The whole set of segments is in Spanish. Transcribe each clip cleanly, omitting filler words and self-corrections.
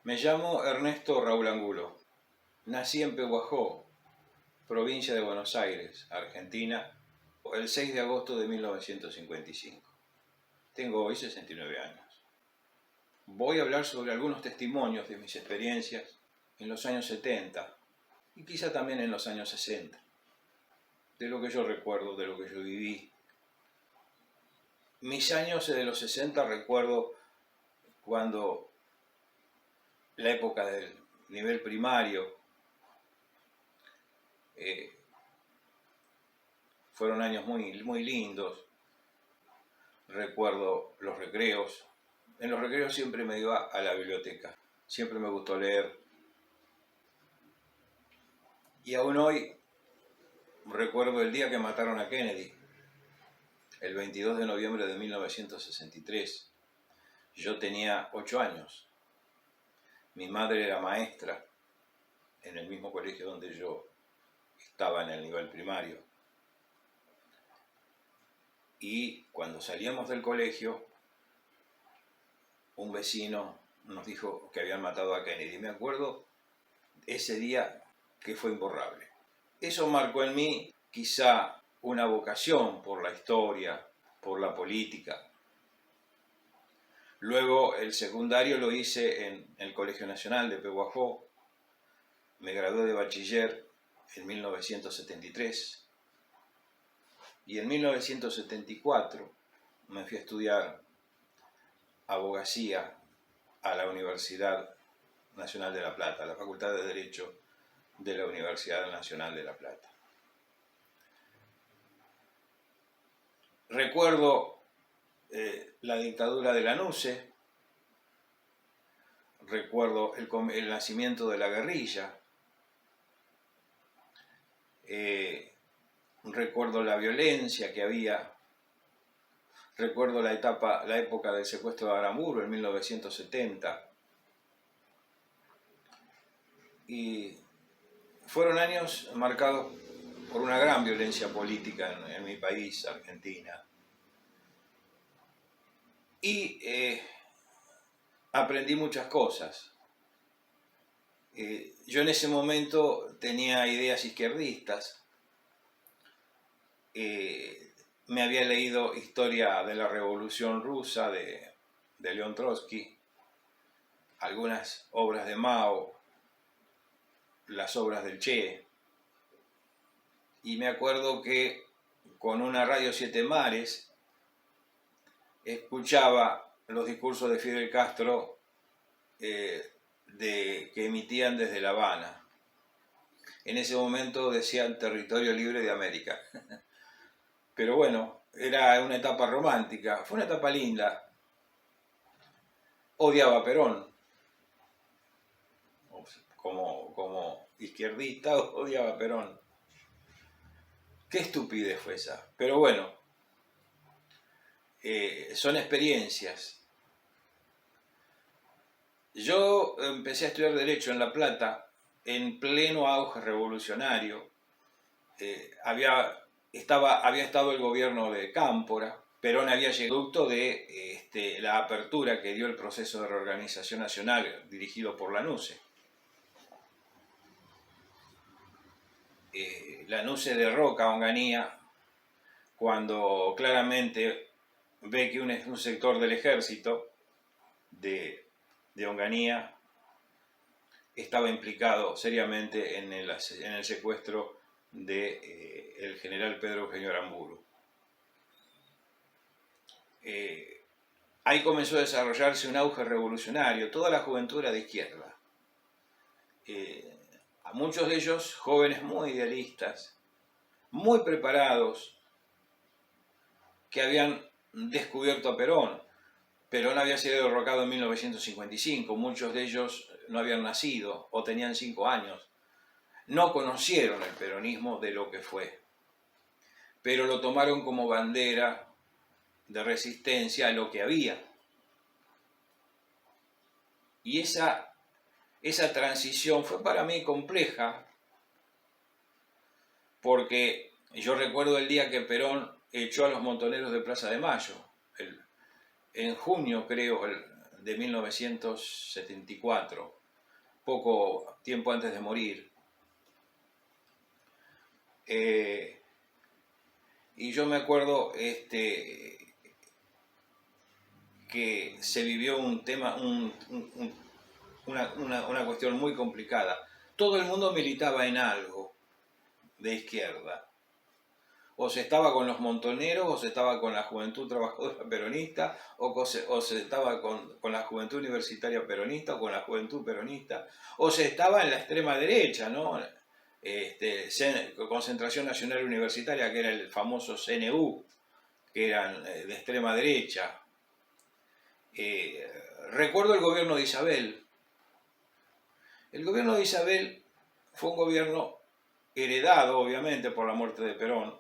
Me llamo Ernesto Raúl Angulo. Nací en Pehuajó, provincia de Buenos Aires, Argentina, el 6 de agosto de 1955. Tengo hoy 69 años. Voy a hablar sobre algunos testimonios de mis experiencias en los años 70 y quizá también en los años 60. De lo que yo recuerdo, de lo que yo viví. Mis años de los 60 recuerdo cuando la época del nivel primario fueron años muy lindos. Recuerdo los recreos. En los recreos siempre me iba a la biblioteca. Siempre me gustó leer. Y aún hoy recuerdo el día que mataron a Kennedy, el 22 de noviembre de 1963. Yo tenía 8 años. Mi madre era maestra en el mismo colegio donde yo estaba en el nivel primario. Y cuando salíamos del colegio, un vecino nos dijo que habían matado a Kennedy. Me acuerdo ese día que fue imborrable. Eso marcó en mí quizá una vocación por la historia, por la política. Luego el secundario lo hice en el Colegio Nacional de Pehuajó. Me gradué de bachiller en 1973. Y en 1974 me fui a estudiar abogacía a la Universidad Nacional de La Plata, a la Facultad de Derecho de la Universidad Nacional de La Plata. Recuerdo la dictadura de la NUCE, recuerdo el nacimiento de la guerrilla, recuerdo la violencia que había, recuerdo la época del secuestro de Aramburu en 1970. Y fueron años marcados por una gran violencia política en mi país, Argentina. Y aprendí muchas cosas. Yo en ese momento tenía ideas izquierdistas. Me había leído Historia de la Revolución Rusa de León Trotsky, algunas obras de Mao, las obras del Che. Y me acuerdo que con una radio Siete Mares escuchaba los discursos de Fidel Castro que emitían desde La Habana. En ese momento decían Territorio Libre de América. Pero bueno, era una etapa romántica, fue una etapa linda. Odiaba a Perón. Como izquierdista odiaba a Perón. Qué estupidez fue esa. Pero bueno, son experiencias. Yo empecé a estudiar Derecho en La Plata en pleno auge revolucionario. Había estado el gobierno de Cámpora. Perón había llegado producto de la apertura que dio el proceso de reorganización nacional dirigido por la NUCE. La NUCE derroca a Onganía cuando claramente ve que un sector del ejército de Onganía estaba implicado seriamente en el secuestro del general Pedro Eugenio Aramburu. Ahí comenzó a desarrollarse un auge revolucionario, toda la juventud era de izquierda. A muchos de ellos jóvenes muy idealistas, muy preparados, que habían descubierto a Perón. Perón había sido derrocado en 1955, muchos de ellos no habían nacido o tenían 5 años. No conocieron el peronismo de lo que fue, pero lo tomaron como bandera de resistencia a lo que había. Y esa transición fue para mí compleja, porque yo recuerdo el día que Perón echó a los montoneros de Plaza de Mayo, en junio creo de 1974, poco tiempo antes de morir. Y yo me acuerdo que se vivió un tema, una cuestión muy complicada. Todo el mundo militaba en algo de izquierda. O se estaba con los montoneros, o se estaba con la Juventud Trabajadora Peronista, o se estaba con la Juventud Universitaria Peronista, o con la Juventud Peronista, o se estaba en la extrema derecha, ¿no? Concentración Nacional Universitaria, que era el famoso CNU, que eran de extrema derecha. Recuerdo el gobierno de Isabel. El gobierno de Isabel fue un gobierno heredado, obviamente, por la muerte de Perón.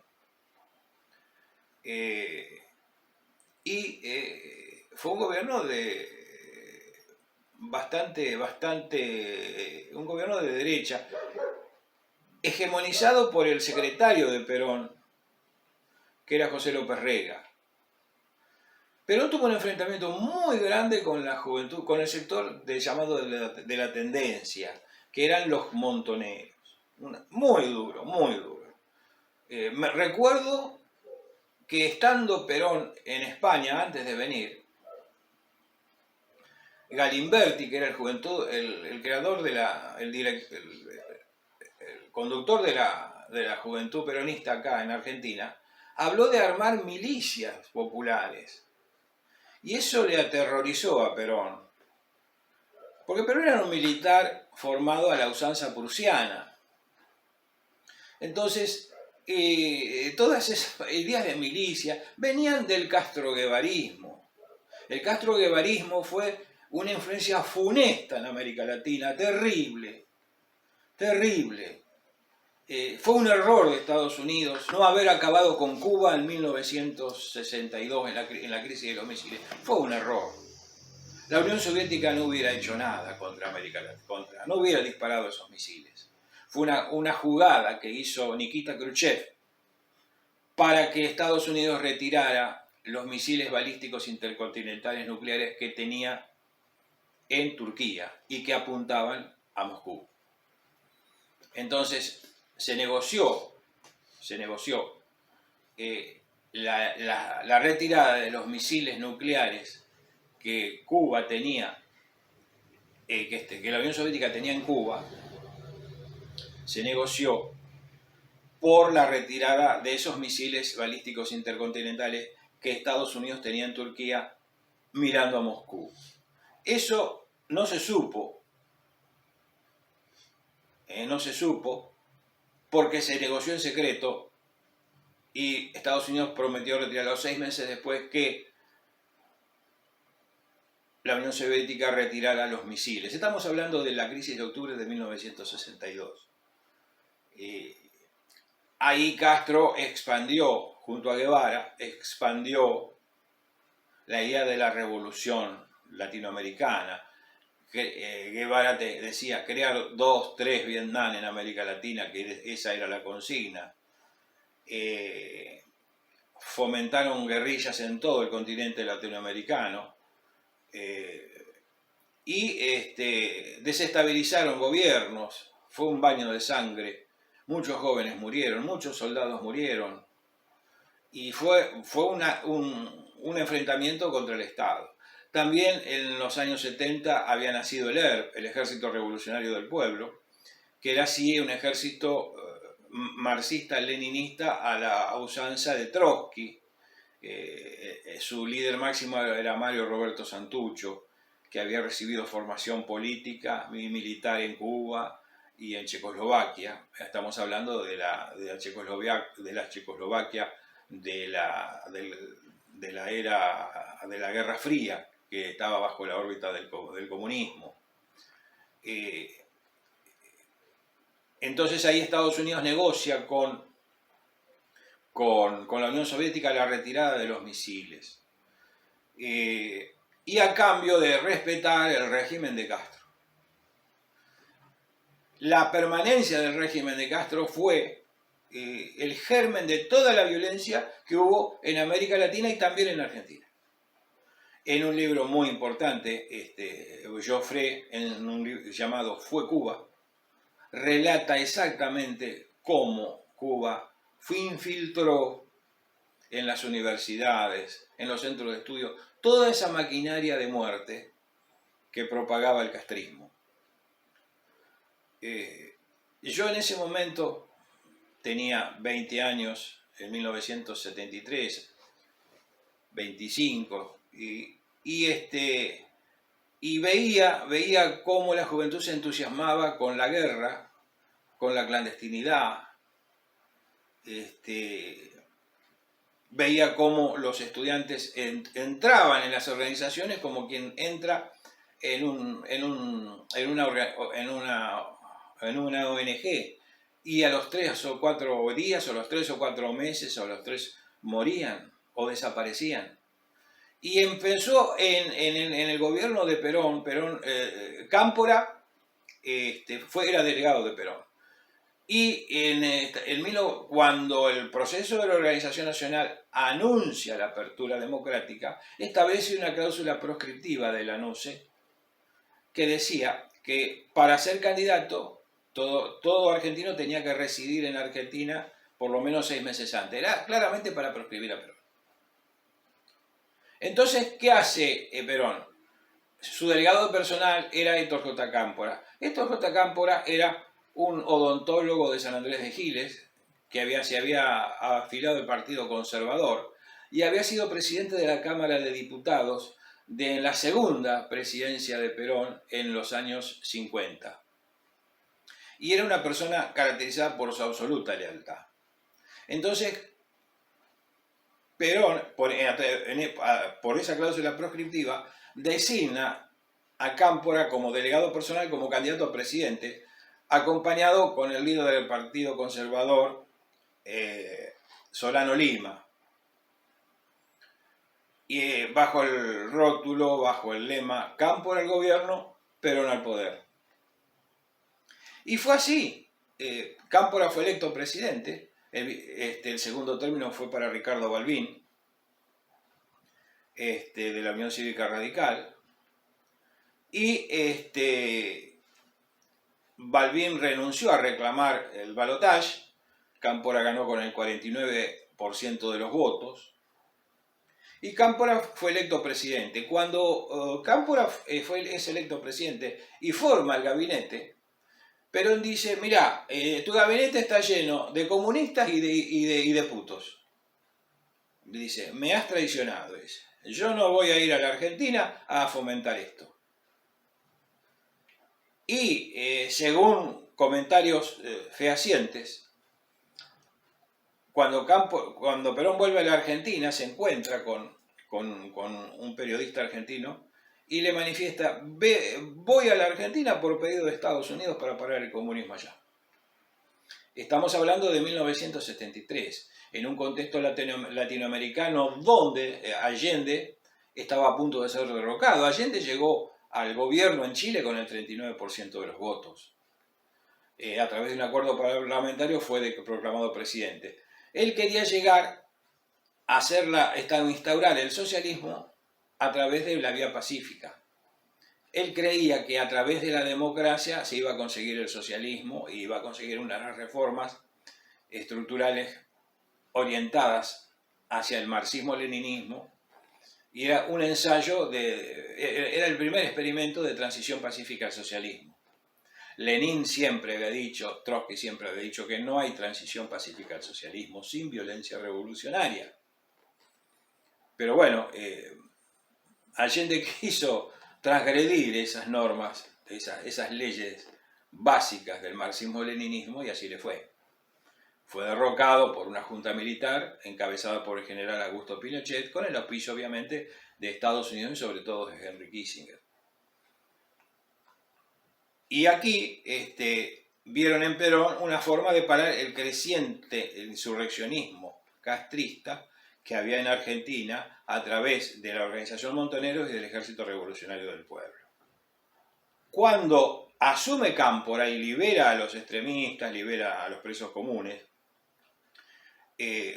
Fue un gobierno un gobierno de derecha, hegemonizado por el secretario de Perón, que era José López Rega. Perón tuvo un enfrentamiento muy grande con la juventud, con el sector llamado de la tendencia, que eran los montoneros. Muy duro, muy duro. Me recuerdo que estando Perón en España antes de venir, Galimberti, que era el creador el conductor de la juventud peronista acá en Argentina, habló de armar milicias populares. Y eso le aterrorizó a Perón. Porque Perón era un militar formado a la usanza prusiana. Entonces, todas esas ideas de milicia venían del castroguevarismo. El castroguevarismo fue una influencia funesta en América Latina, terrible, terrible. Fue un error de Estados Unidos no haber acabado con Cuba en 1962 en la crisis de los misiles. Fue un error. La Unión Soviética no hubiera hecho nada contra América Latina, no hubiera disparado esos misiles. Fue una jugada que hizo Nikita Khrushchev para que Estados Unidos retirara los misiles balísticos intercontinentales nucleares que tenía en Turquía y que apuntaban a Moscú. Entonces se negoció la retirada de los misiles nucleares que Cuba tenía, que la Unión Soviética tenía en Cuba. Se negoció por la retirada de esos misiles balísticos intercontinentales que Estados Unidos tenía en Turquía mirando a Moscú. Eso no se supo porque se negoció en secreto y Estados Unidos prometió retirarlo 6 meses después que la Unión Soviética retirara los misiles. Estamos hablando de la crisis de octubre de 1962. Ahí Castro expandió, junto a Guevara, la idea de la revolución latinoamericana. Guevara decía crear 2, 3 Vietnam en América Latina, que esa era la consigna. Fomentaron guerrillas en todo el continente latinoamericano. Desestabilizaron gobiernos. Fue un baño de sangre. Muchos jóvenes murieron, muchos soldados murieron. Y fue un enfrentamiento contra el Estado. También en los años 70 había nacido el ERP, el Ejército Revolucionario del Pueblo, que era así un ejército marxista-leninista a la usanza de Trotsky. Su líder máximo era Mario Roberto Santucho, que había recibido formación política y militar en Cuba y en Checoslovaquia. Estamos hablando de la Checoslovaquia de la era de la Guerra Fría, que estaba bajo la órbita del comunismo. Entonces ahí Estados Unidos negocia con la Unión Soviética la retirada de los misiles. Y a cambio de respetar el régimen de Castro. La permanencia del régimen de Castro fue el germen de toda la violencia que hubo en América Latina y también en Argentina. en un libro muy importante, Joffre, en un libro llamado Fue Cuba, relata exactamente cómo Cuba infiltró en las universidades, en los centros de estudio, toda esa maquinaria de muerte que propagaba el castrismo. Yo en ese momento tenía 20 años, en 1973, 25, y veía cómo la juventud se entusiasmaba con la guerra, con la clandestinidad. Veía cómo los estudiantes entraban en las organizaciones como quien entra en una ONG, y a los 3 o 4 días, o los 3 o 4 meses, o los 3 morían o desaparecían. Y empezó en el gobierno de Perón, Cámpora era delegado de Perón. Y cuando el proceso de la Organización Nacional anuncia la apertura democrática, establece una cláusula proscriptiva de la NUCE que decía que para ser candidato todo argentino tenía que residir en Argentina por lo menos 6 meses antes. Era claramente para proscribir a Perón. Entonces, ¿qué hace Perón? Su delegado personal era Héctor J. Cámpora. Héctor J. Cámpora era un odontólogo de San Andrés de Giles, que se había afiliado al Partido Conservador y había sido presidente de la Cámara de Diputados de la segunda presidencia de Perón en los años 50. Y era una persona caracterizada por su absoluta lealtad. Entonces, Perón, por esa cláusula proscriptiva, designa a Cámpora como delegado personal, como candidato a presidente, acompañado con el líder del Partido Conservador, Solano Lima. Y bajo el rótulo, bajo el lema, Cámpora al gobierno, Perón al poder. Y fue así. Cámpora fue electo presidente. El segundo término fue para Ricardo Balbín, de la Unión Cívica Radical. Y Balbín renunció a reclamar el balotaje. Cámpora ganó con el 49% de los votos. Y Cámpora fue electo presidente. Cuando Cámpora es electo presidente y forma el gabinete, Perón dice: mirá, tu gabinete está lleno de comunistas y de putos. Dice: me has traicionado. Dice: yo no voy a ir a la Argentina a fomentar esto. Y según comentarios fehacientes, cuando Perón vuelve a la Argentina, se encuentra con un periodista argentino y le manifiesta: voy a la Argentina por pedido de Estados Unidos para parar el comunismo allá. Estamos hablando de 1973, en un contexto latinoamericano donde Allende estaba a punto de ser derrocado. Allende llegó al gobierno en Chile con el 39% de los votos. A través de un acuerdo parlamentario fue proclamado presidente. Él quería llegar a instaurar el socialismo a través de la vía pacífica. Él creía que a través de la democracia se iba a conseguir el socialismo y iba a conseguir unas reformas estructurales orientadas hacia el marxismo-leninismo, y era un ensayo, era el primer experimento de transición pacífica al socialismo. Lenin siempre había dicho, Trotsky siempre había dicho, que no hay transición pacífica al socialismo sin violencia revolucionaria. Pero bueno, Allende quiso transgredir esas normas, esas leyes básicas del marxismo-leninismo, y así le fue. Fue derrocado por una junta militar encabezada por el general Augusto Pinochet, con el auspicio obviamente de Estados Unidos y sobre todo de Henry Kissinger. Y aquí vieron en Perón una forma de parar el creciente insurreccionismo castrista que había en Argentina a través de la Organización Montoneros y del Ejército Revolucionario del Pueblo. Cuando asume Cámpora y libera a los extremistas, libera a los presos comunes,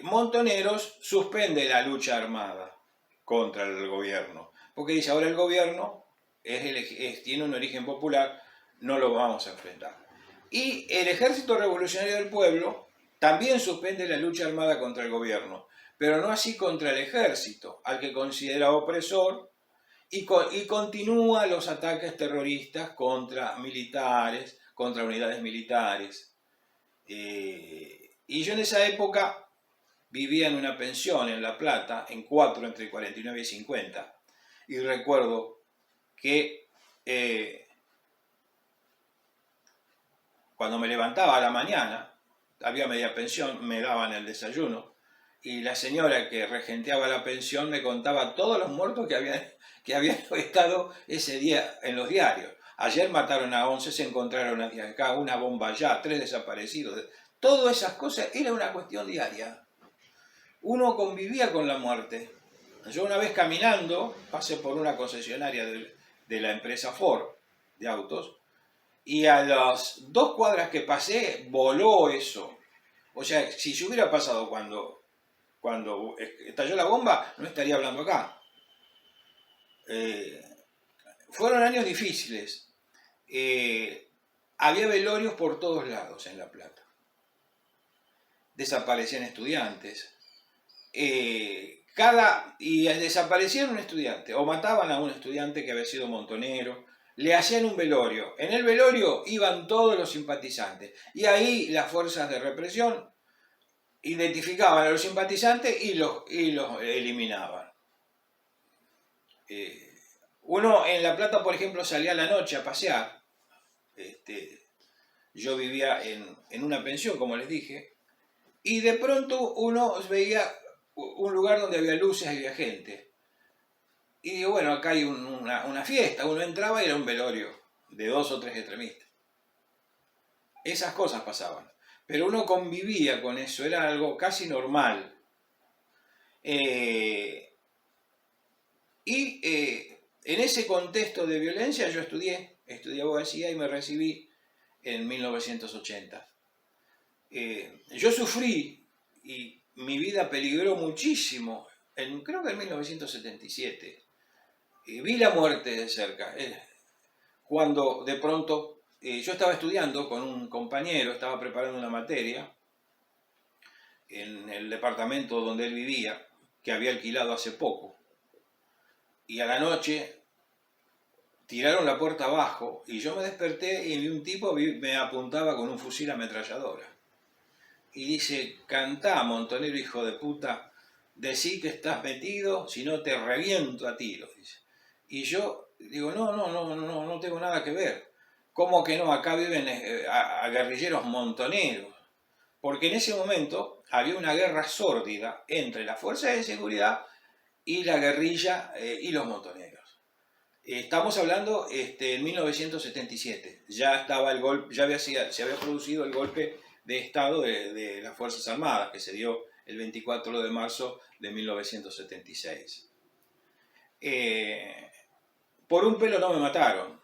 Montoneros suspende la lucha armada contra el gobierno, porque dice, ahora el gobierno tiene un origen popular, no lo vamos a enfrentar. Y el Ejército Revolucionario del Pueblo también suspende la lucha armada contra el gobierno, pero no así contra el ejército, al que considera opresor, y continúa los ataques terroristas contra militares, contra unidades militares. Y yo en esa época vivía en una pensión en La Plata, en 4 entre 49 y 50, y recuerdo que cuando me levantaba a la mañana, había media pensión, me daban el desayuno, y la señora que regenteaba la pensión me contaba todos los muertos que habían estado ese día en los diarios. Ayer mataron a 11, se encontraron acá una bomba allá, 3 desaparecidos. Todas esas cosas era una cuestión diaria. Uno convivía con la muerte. Yo una vez caminando, pasé por una concesionaria de la empresa Ford de autos, y a las 2 cuadras que pasé, voló eso. O sea, si yo hubiera pasado cuando estalló la bomba, no estaría hablando acá. Fueron años difíciles. Había velorios por todos lados en La Plata. Desaparecían estudiantes. Y desaparecían un estudiante, o mataban a un estudiante que había sido montonero, le hacían un velorio. En el velorio iban todos los simpatizantes. Y ahí las fuerzas de represión identificaban a los simpatizantes y los eliminaban. Uno en La Plata, por ejemplo, salía a la noche a pasear. Yo vivía en una pensión, como les dije, y de pronto uno veía un lugar donde había luces y había gente. Y digo, bueno, acá hay una fiesta. Uno entraba y era un velorio de 2 o 3 extremistas. Esas cosas pasaban. Pero uno convivía con eso, era algo casi normal. En ese contexto de violencia yo estudié abogacía y me recibí en 1980. Yo sufrí y mi vida peligró muchísimo, creo que en 1977. Vi la muerte de cerca. Cuando de pronto yo estaba estudiando con un compañero, estaba preparando una materia en el departamento donde él vivía, que había alquilado hace poco. Y a la noche tiraron la puerta abajo y yo me desperté y vi un tipo me apuntaba con un fusil ametralladora. Y dice, cantá, montonero hijo de puta, decí que estás metido, si no te reviento a tiros. Dice. Y yo digo, no tengo nada que ver. ¿Cómo que no? Acá viven a guerrilleros montoneros. Porque en ese momento había una guerra sórdida entre las fuerzas de seguridad y la guerrilla y los montoneros. Estamos hablando en 1977. Ya estaba el golpe, se había producido el golpe de Estado de las Fuerzas Armadas, que se dio el 24 de marzo de 1976. Por un pelo no me mataron.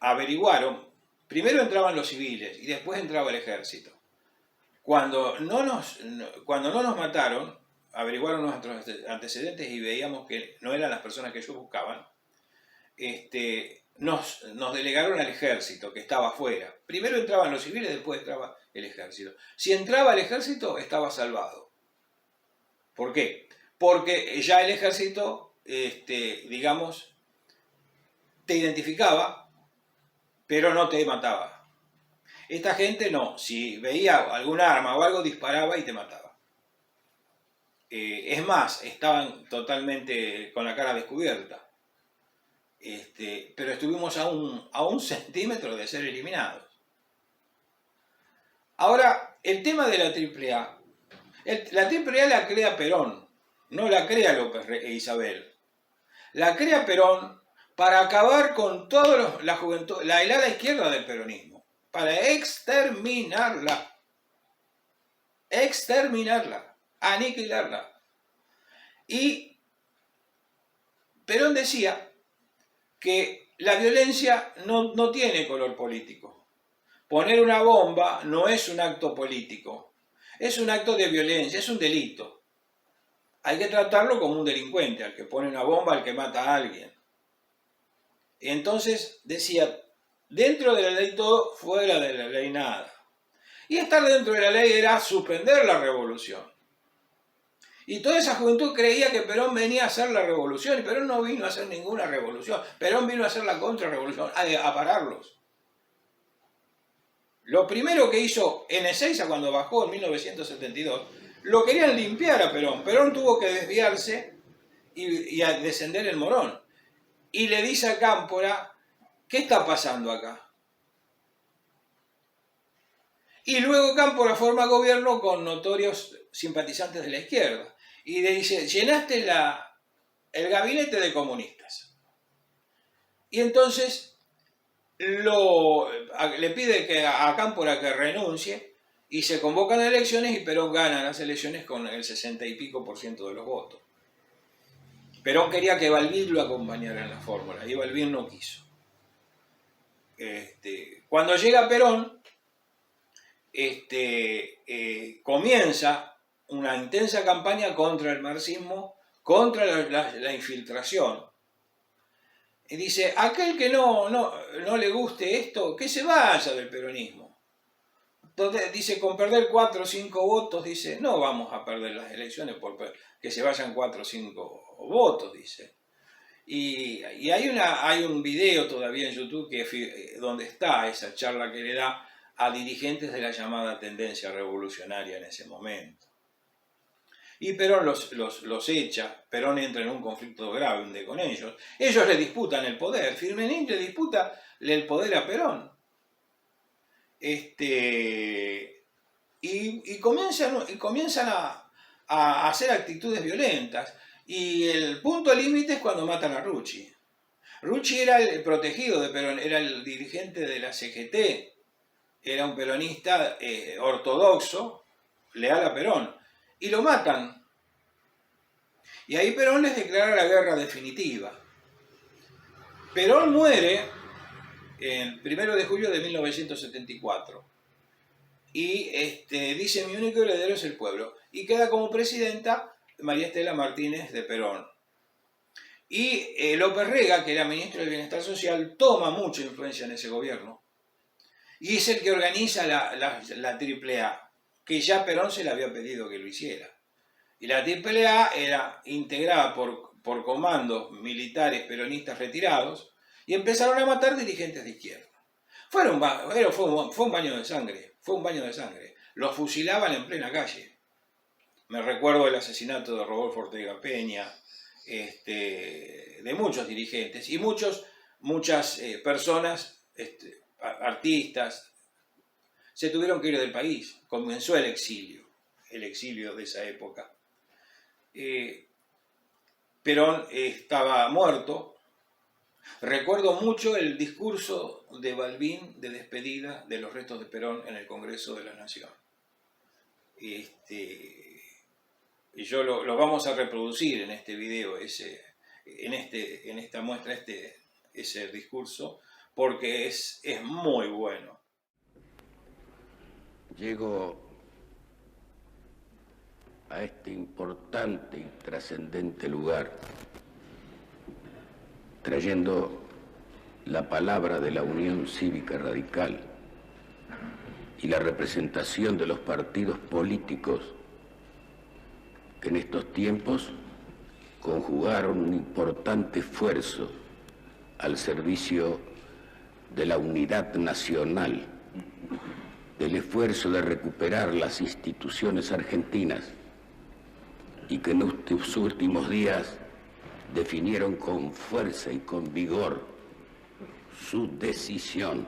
Averiguaron, primero entraban los civiles y después entraba el ejército. Cuando no nos mataron, averiguaron nuestros antecedentes y veíamos que no eran las personas que ellos buscaban. Nos delegaron al ejército, que estaba afuera. Primero entraban los civiles, después entraba el ejército. Si entraba el ejército, estaba salvado. ¿Por qué? Porque ya el ejército, digamos, te identificaba, pero no te mataba. Esta gente no, si veía algún arma o algo, disparaba y te mataba. Es más, estaban totalmente con la cara descubierta. Pero estuvimos a un centímetro de ser eliminados. Ahora, el tema de la AAA. La AAA la crea Perón, no la crea López e Isabel. La crea Perón para acabar con toda la juventud, la helada izquierda del peronismo, para exterminarla, aniquilarla. Y Perón decía que la violencia no tiene color político. Poner una bomba no es un acto político, es un acto de violencia, es un delito. hay que tratarlo como un delincuente, al que pone una bomba, al que mata a alguien. Entonces decía, dentro de la ley todo, fuera de la ley nada. Y estar dentro de la ley era suspender la revolución. Y toda esa juventud creía que Perón venía a hacer la revolución, y Perón no vino a hacer ninguna revolución. Perón vino a hacer la contrarrevolución, a pararlos. Lo primero que hizo en Ezeiza cuando bajó en 1972, lo querían limpiar a Perón. Perón tuvo que desviarse y a descender el Morón. Y le dice a Cámpora, ¿qué está pasando acá? Y luego Cámpora forma gobierno con notorios simpatizantes de la izquierda. Y le dice, llenaste el gabinete de comunistas. Y entonces le pide a Cámpora que renuncie y se convocan elecciones y Perón gana las elecciones con el 60 y pico % de los votos. Perón quería que Balbín lo acompañara en la fórmula y Balbín no quiso. Cuando llega Perón, comienza una intensa campaña contra el marxismo, contra la infiltración. Y dice, aquel que no le guste esto, que se vaya del peronismo. Entonces dice, con perder 4 o 5 votos, dice, no vamos a perder las elecciones por que se vayan 4 o 5 votos, dice. Y hay un video todavía en YouTube donde está esa charla que le da a dirigentes de la llamada tendencia revolucionaria en ese momento. Y Perón los echa, Perón entra en un conflicto grave con ellos. Ellos le disputan el poder, Firmenich le disputa el poder a Perón. Y comienzan a hacer actitudes violentas. Y el punto límite es cuando matan a Rucci. Rucci era el protegido de Perón, era el dirigente de la CGT, era un peronista ortodoxo, leal a Perón, y lo matan. Y ahí Perón les declara la guerra definitiva. Perón muere el 1 de julio de 1974 y dice, mi único heredero es el pueblo, y queda como presidenta María Estela Martínez de Perón. Y López Rega, que era ministro del Bienestar Social, toma mucha influencia en ese gobierno. Y es el que organiza la AAA, que ya Perón se le había pedido que lo hiciera. Y la AAA era integrada por comandos militares peronistas retirados y empezaron a matar dirigentes de izquierda. Fue un baño de sangre, Los fusilaban en plena calle. Me recuerdo el asesinato de Rodolfo Ortega Peña, de muchos dirigentes y muchas personas, artistas, se tuvieron que ir del país. Comenzó el exilio de esa época. Perón estaba muerto. Recuerdo mucho el discurso de Balbín de despedida de los restos de Perón en el Congreso de la Nación. Y yo lo vamos a reproducir en este video, en esta muestra, ese discurso, porque es muy bueno. Llego a este importante y trascendente lugar trayendo la palabra de la Unión Cívica Radical y la representación de los partidos políticos que en estos tiempos conjugaron un importante esfuerzo al servicio de la unidad nacional, del esfuerzo de recuperar las instituciones argentinas y que en estos últimos días definieron con fuerza y con vigor su decisión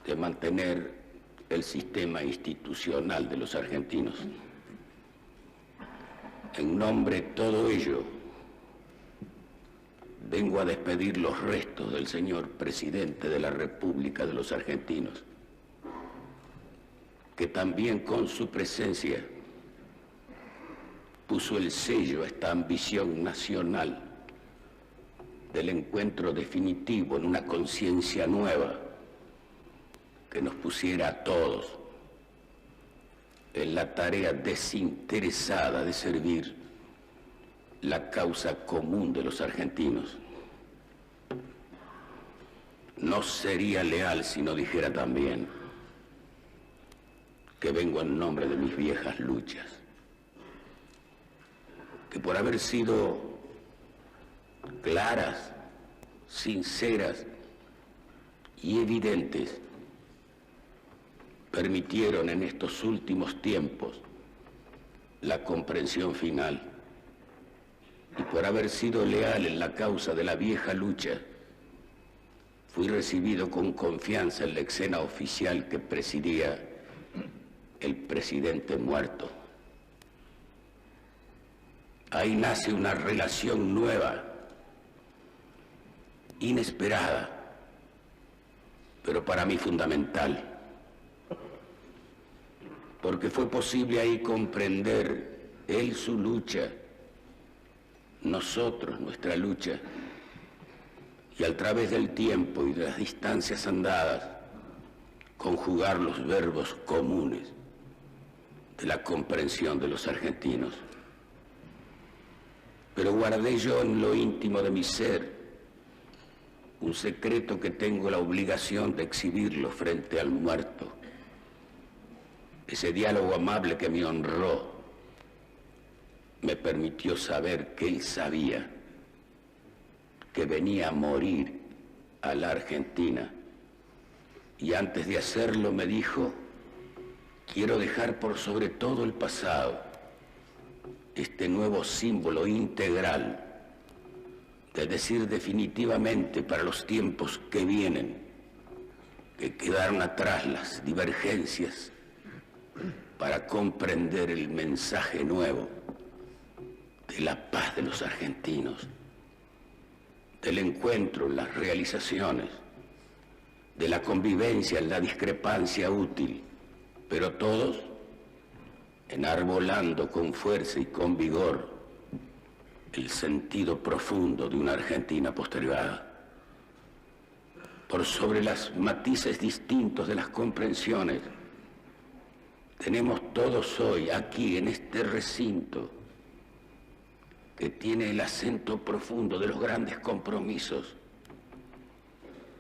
de mantener el sistema institucional de los argentinos. En nombre de todo ello, vengo a despedir los restos del señor presidente de la República de los Argentinos, que también con su presencia puso el sello a esta ambición nacional del encuentro definitivo en una conciencia nueva que nos pusiera a todos en la tarea desinteresada de servir la causa común de los argentinos. No sería leal si no dijera también que vengo en nombre de mis viejas luchas, que por haber sido claras, sinceras y evidentes, permitieron en estos últimos tiempos la comprensión final, y por haber sido leal en la causa de la vieja lucha, fui recibido con confianza en la escena oficial que presidía el presidente muerto. Ahí nace una relación nueva, inesperada, pero para mí fundamental, porque fue posible ahí comprender él su lucha, nosotros nuestra lucha, y a través del tiempo y de las distancias andadas, conjugar los verbos comunes de la comprensión de los argentinos. Pero guardé yo en lo íntimo de mi ser un secreto que tengo la obligación de exhibirlo frente al muerto. Ese diálogo amable que me honró me permitió saber que él sabía que venía a morir a la Argentina, y antes de hacerlo me dijo: quiero dejar por sobre todo el pasado este nuevo símbolo integral de decir definitivamente para los tiempos que vienen que quedaron atrás las divergencias, para comprender el mensaje nuevo de la paz de los argentinos, del encuentro en las realizaciones, de la convivencia en la discrepancia útil, pero todos enarbolando con fuerza y con vigor el sentido profundo de una Argentina postergada. Por sobre los matices distintos de las comprensiones, tenemos todos hoy aquí en este recinto, que tiene el acento profundo de los grandes compromisos,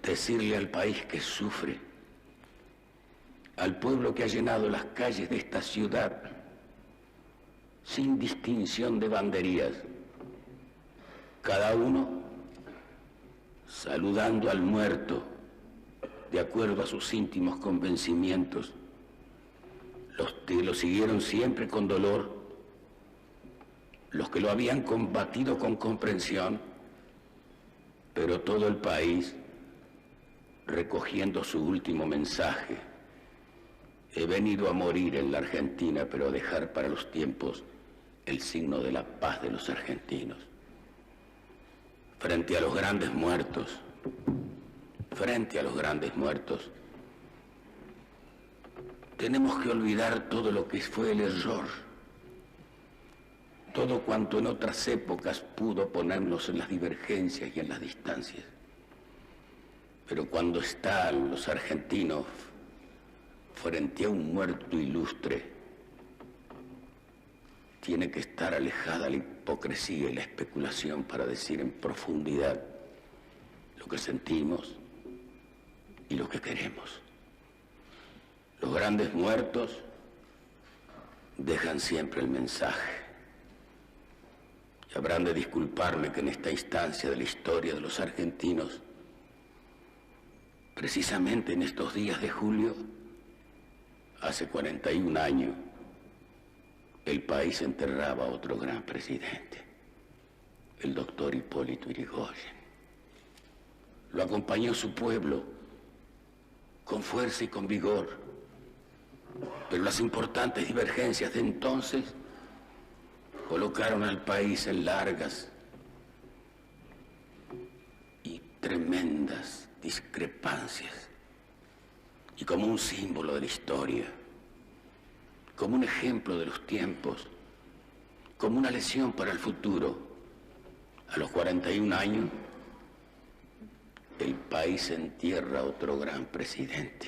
decirle al país que sufre, al pueblo que ha llenado las calles de esta ciudad sin distinción de banderías, cada uno saludando al muerto de acuerdo a sus íntimos convencimientos, los que lo siguieron siempre con dolor, los que lo habían combatido con comprensión, pero todo el país recogiendo su último mensaje: he venido a morir en la Argentina, pero a dejar para los tiempos el signo de la paz de los argentinos. Frente a los grandes muertos, tenemos que olvidar todo lo que fue el error, todo cuanto en otras épocas pudo ponernos en las divergencias y en las distancias. Pero cuando están los argentinos frente a un muerto ilustre, tiene que estar alejada la hipocresía y la especulación para decir en profundidad lo que sentimos y lo que queremos. Los grandes muertos dejan siempre el mensaje. Y habrán de disculparme que en esta instancia de la historia de los argentinos, precisamente en estos días de julio, hace 41 años, el país enterraba a otro gran presidente, el doctor Hipólito Yrigoyen. Lo acompañó su pueblo con fuerza y con vigor, pero las importantes divergencias de entonces colocaron al país en largas y tremendas discrepancias, y como un símbolo de la historia, como un ejemplo de los tiempos, como una lección para el futuro, a los 41 años, el país entierra a otro gran presidente.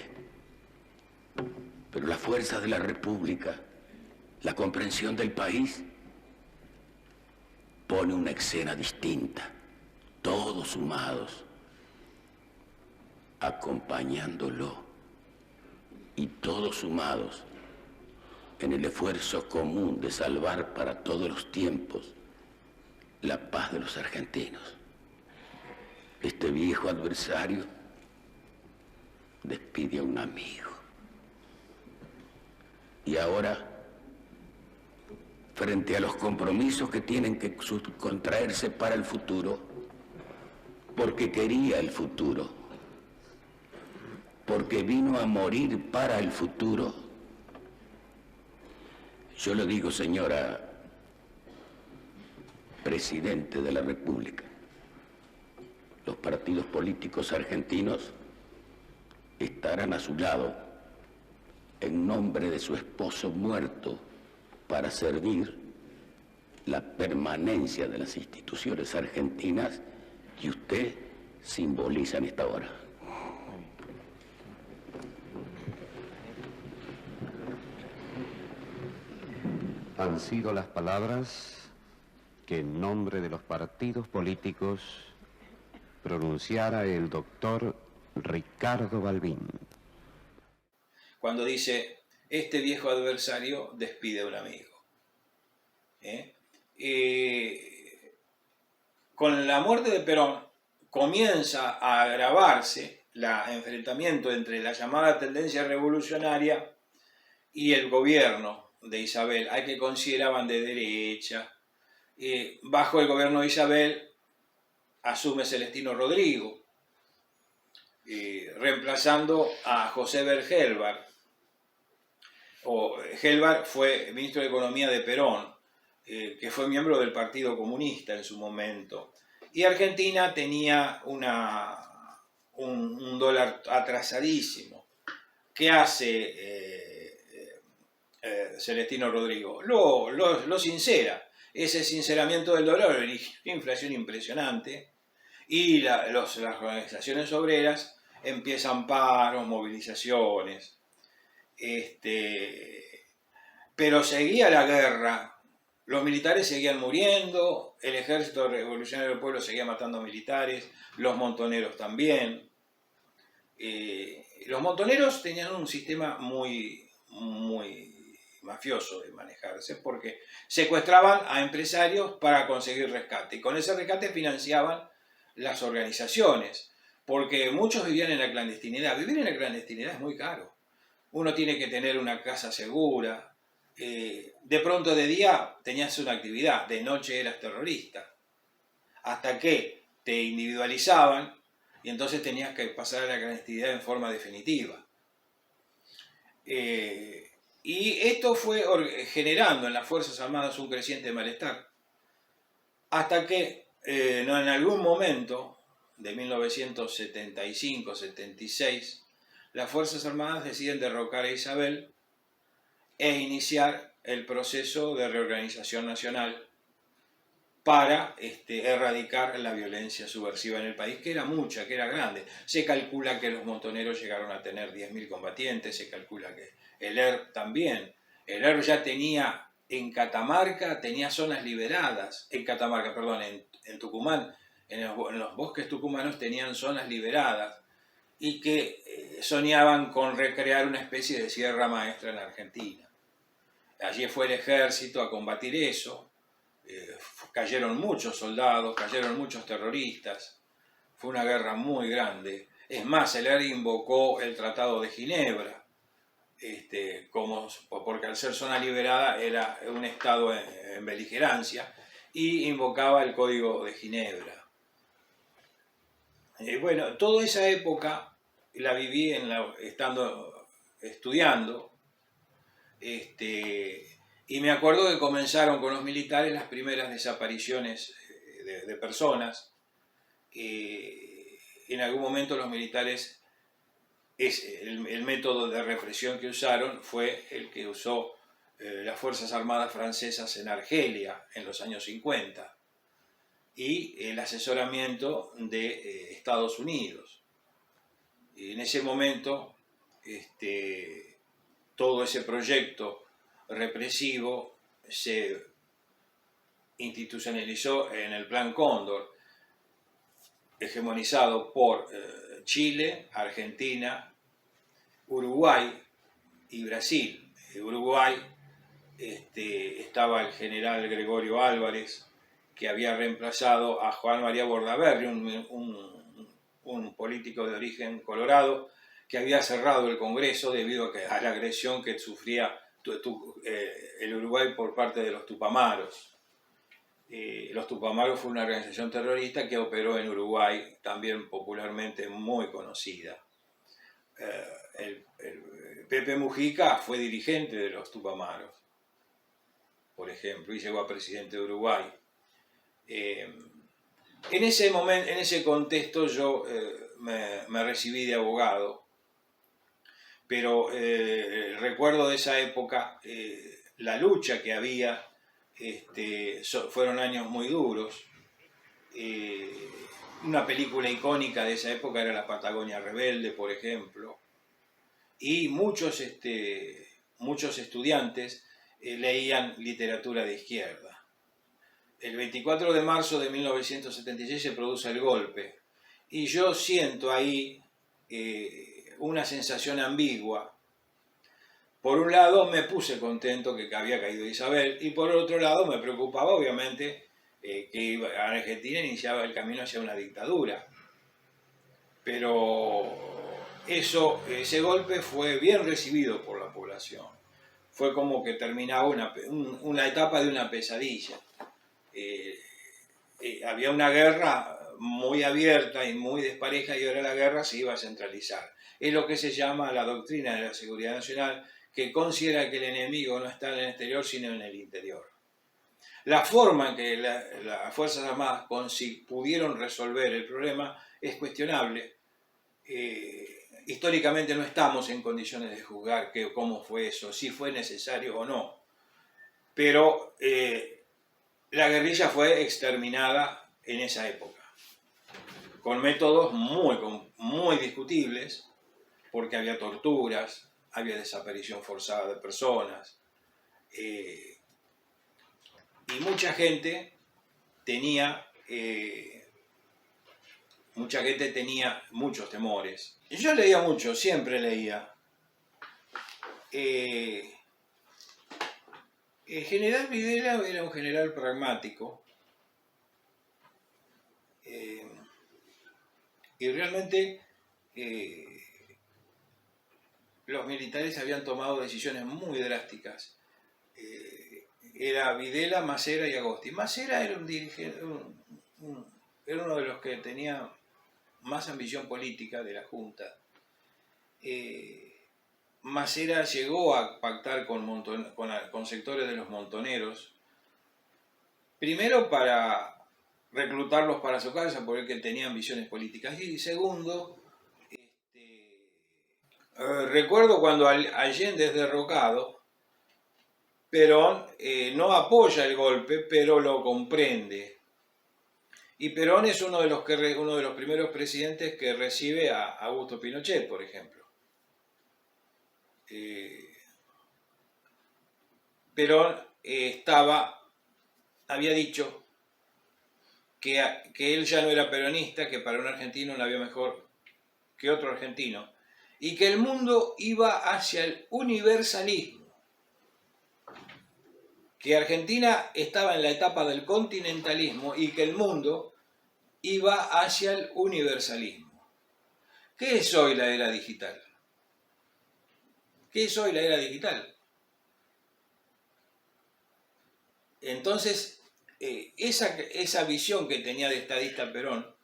Pero la fuerza de la República, la comprensión del país, pone una escena distinta, todos sumados, acompañándolo, y todos sumados en el esfuerzo común de salvar para todos los tiempos la paz de los argentinos. Este viejo adversario despide a un amigo. Y ahora, frente a los compromisos que tienen que contraerse para el futuro, porque quería el futuro, porque vino a morir para el futuro, yo le digo, señora Presidente de la República, los partidos políticos argentinos estarán a su lado en nombre de su esposo muerto para servir la permanencia de las instituciones argentinas que usted simboliza en esta hora. Han sido las palabras que en nombre de los partidos políticos pronunciara el doctor Ricardo Balbín. Cuando dice, este viejo adversario despide a un amigo. Con la muerte de Perón comienza a agravarse el enfrentamiento entre la llamada tendencia revolucionaria y el gobierno de Isabel, hay que consideraban de derecha. Bajo el gobierno de Isabel asume Celestino Rodrigo, reemplazando a José Bergelbar. Gelbar fue ministro de Economía de Perón, que fue miembro del Partido Comunista en su momento. Y Argentina tenía un dólar atrasadísimo. ¿Qué hace Celestino Rodrigo? Lo sincera. Ese sinceramiento del dólar originó una inflación impresionante y las organizaciones obreras empiezan paros, movilizaciones. Pero seguía la guerra, los militares seguían muriendo, el ejército revolucionario del pueblo seguía matando militares, los montoneros también. Los montoneros tenían un sistema muy mafioso de manejarse, porque secuestraban a empresarios para conseguir rescate, y con ese rescate financiaban las organizaciones, porque muchos vivían en la clandestinidad. Vivir en la clandestinidad es muy caro. Uno tiene que tener una casa segura. De pronto de día tenías una actividad, de noche eras terrorista. Hasta que te individualizaban y entonces tenías que pasar a la clandestinidad en forma definitiva. Y esto fue generando en las Fuerzas Armadas un creciente malestar. Hasta que en algún momento de 1975-76, las Fuerzas Armadas deciden derrocar a Isabel e iniciar el proceso de reorganización nacional para erradicar la violencia subversiva en el país, que era mucha, que era grande. Se calcula que los montoneros llegaron a tener 10.000 combatientes, se calcula que el ERP también. El ERP ya tenía en Catamarca, tenía zonas liberadas, en Tucumán, en los bosques tucumanos tenían zonas liberadas, y que soñaban con recrear una especie de sierra maestra en Argentina. Allí fue el ejército a combatir eso, cayeron muchos soldados, cayeron muchos terroristas, fue una guerra muy grande. Es más, el ERP invocó el Tratado de Ginebra, porque al ser zona liberada era un estado en beligerancia, y invocaba el Código de Ginebra. Bueno, toda esa época la viví estudiando, y me acuerdo que comenzaron con los militares las primeras desapariciones de personas. En algún momento los militares, el método de represión que usaron fue el que usó las Fuerzas Armadas francesas en Argelia en los años 50. Y el asesoramiento de Estados Unidos. Y en ese momento, todo ese proyecto represivo se institucionalizó en el Plan Cóndor, hegemonizado por Chile, Argentina, Uruguay y Brasil. En Uruguay estaba el general Gregorio Álvarez, que había reemplazado a Juan María Bordaberry, un político de origen colorado, que había cerrado el Congreso debido a la agresión que sufría el Uruguay por parte de los Tupamaros. Los Tupamaros fue una organización terrorista que operó en Uruguay, también popularmente muy conocida. Pepe Mujica fue dirigente de los Tupamaros, por ejemplo, y llegó a presidente de Uruguay. En ese contexto yo me recibí de abogado, pero recuerdo de esa época la lucha que había. Fueron años muy duros. Una película icónica de esa época era La Patagonia Rebelde, por ejemplo, y muchos estudiantes leían literatura de izquierda. El 24 de marzo de 1976 se produce el golpe, y yo siento ahí una sensación ambigua. Por un lado me puse contento que había caído Isabel, y por otro lado me preocupaba obviamente que Argentina iniciaba el camino hacia una dictadura. Pero ese golpe fue bien recibido por la población. Fue como que terminaba una etapa de una pesadilla. Había una guerra muy abierta y muy despareja, y ahora la guerra se iba a centralizar. Es lo que se llama la doctrina de la seguridad nacional, que considera que el enemigo no está en el exterior, sino en el interior. La forma en que las Fuerzas Armadas pudieron resolver el problema es cuestionable. Históricamente no estamos en condiciones de juzgar cómo fue eso, si fue necesario o no. Pero la guerrilla fue exterminada en esa época, con métodos muy discutibles, porque había torturas, había desaparición forzada de personas, y mucha gente tenía muchos temores. Yo leía mucho, siempre leía. El general Videla era un general pragmático, y realmente los militares habían tomado decisiones muy drásticas. Era Videla, Macera y Agosti. Macera era un dirigente, era uno de los que tenía más ambición política de la Junta. Macera llegó a pactar con sectores de los montoneros, primero para reclutarlos para su casa, porque tenía ambiciones políticas, y segundo, recuerdo cuando Allende es derrocado, Perón no apoya el golpe, pero lo comprende. Y Perón es uno de los primeros presidentes que recibe a Augusto Pinochet, por ejemplo. Perón había dicho que él ya no era peronista, que para un argentino no había mejor que otro argentino, y que el mundo iba hacia el universalismo, que Argentina estaba en la etapa del continentalismo y que el mundo iba hacia el universalismo. ¿Qué es hoy la era digital? ¿Qué es hoy la era digital? Entonces, esa visión que tenía de estadista Perón,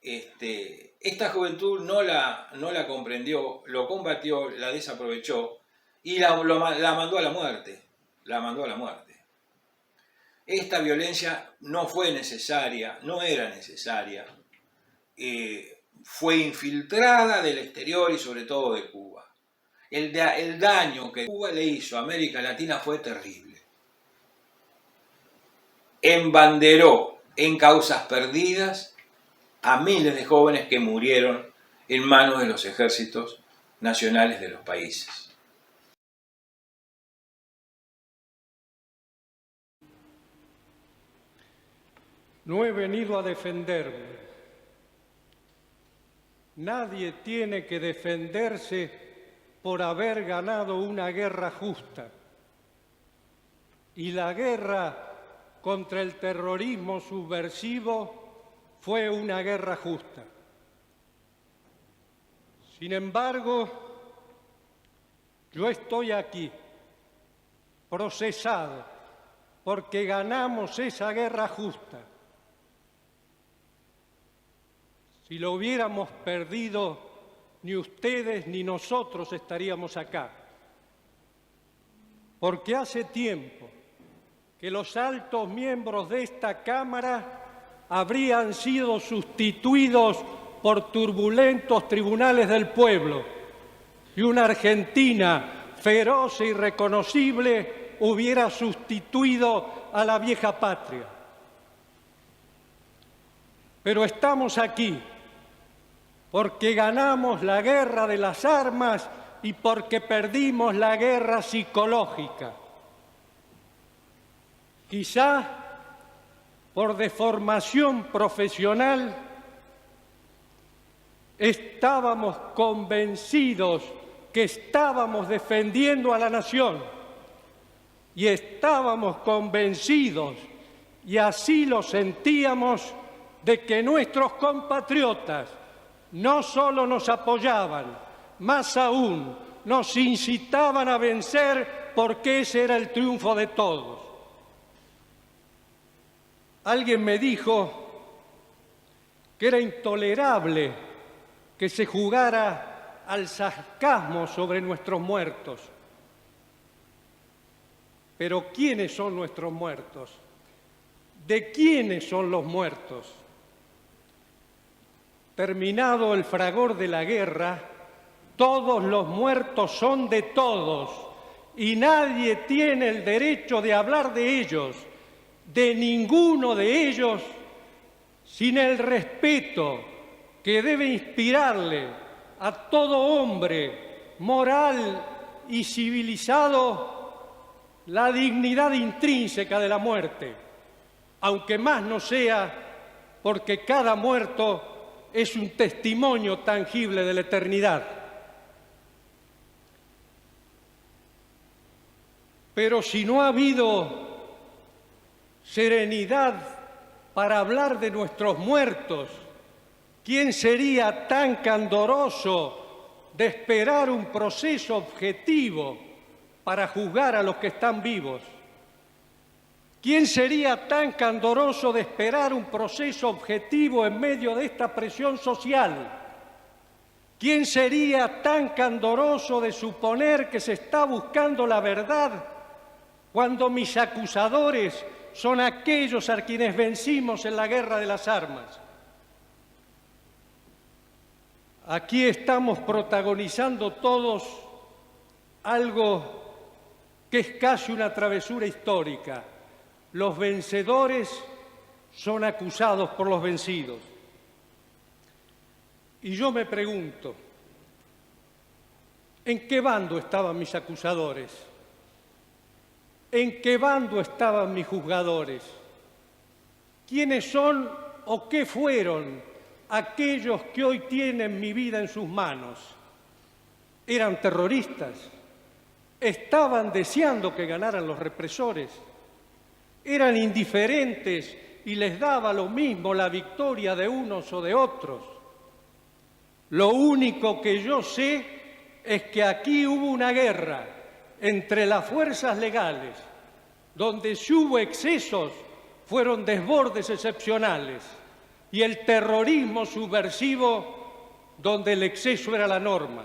esta juventud no la comprendió, lo combatió, la desaprovechó y la mandó a la muerte. La mandó a la muerte. Esta violencia no fue necesaria, no era necesaria. Fue infiltrada del exterior y sobre todo de Cuba. El daño que Cuba le hizo a América Latina fue terrible. Embanderó en causas perdidas a miles de jóvenes que murieron en manos de los ejércitos nacionales de los países. No he venido a defenderme. Nadie tiene que defenderse por haber ganado una guerra justa. Y la guerra contra el terrorismo subversivo fue una guerra justa. Sin embargo, yo estoy aquí, procesado, porque ganamos esa guerra justa. Si lo hubiéramos perdido, ni ustedes ni nosotros estaríamos acá. Porque hace tiempo que los altos miembros de esta Cámara habrían sido sustituidos por turbulentos tribunales del pueblo y una Argentina feroz e irreconocible hubiera sustituido a la vieja patria. Pero estamos aquí porque ganamos la guerra de las armas y porque perdimos la guerra psicológica. Quizá por deformación profesional estábamos convencidos que estábamos defendiendo a la nación y estábamos convencidos, y así lo sentíamos, de que nuestros compatriotas no solo nos apoyaban, más aún nos incitaban a vencer porque ese era el triunfo de todos. Alguien me dijo que era intolerable que se jugara al sarcasmo sobre nuestros muertos. Pero ¿quiénes son nuestros muertos? ¿De quiénes son los muertos? Terminado el fragor de la guerra, todos los muertos son de todos y nadie tiene el derecho de hablar de ellos, de ninguno de ellos, sin el respeto que debe inspirarle a todo hombre moral y civilizado la dignidad intrínseca de la muerte, aunque más no sea porque cada muerto es un testimonio tangible de la eternidad. Pero si no ha habido serenidad para hablar de nuestros muertos, ¿quién sería tan candoroso de esperar un proceso objetivo para juzgar a los que están vivos? ¿Quién sería tan candoroso de esperar un proceso objetivo en medio de esta presión social? ¿Quién sería tan candoroso de suponer que se está buscando la verdad cuando mis acusadores son aquellos a quienes vencimos en la guerra de las armas? Aquí estamos protagonizando todos algo que es casi una travesura histórica. Los vencedores son acusados por los vencidos. Y yo me pregunto, ¿en qué bando estaban mis acusadores? ¿En qué bando estaban mis juzgadores? ¿Quiénes son o qué fueron aquellos que hoy tienen mi vida en sus manos? ¿Eran terroristas? ¿Estaban deseando que ganaran los represores? ¿Eran indiferentes y les daba lo mismo la victoria de unos o de otros? Lo único que yo sé es que aquí hubo una guerra entre las fuerzas legales, donde si hubo excesos fueron desbordes excepcionales, y el terrorismo subversivo, donde el exceso era la norma.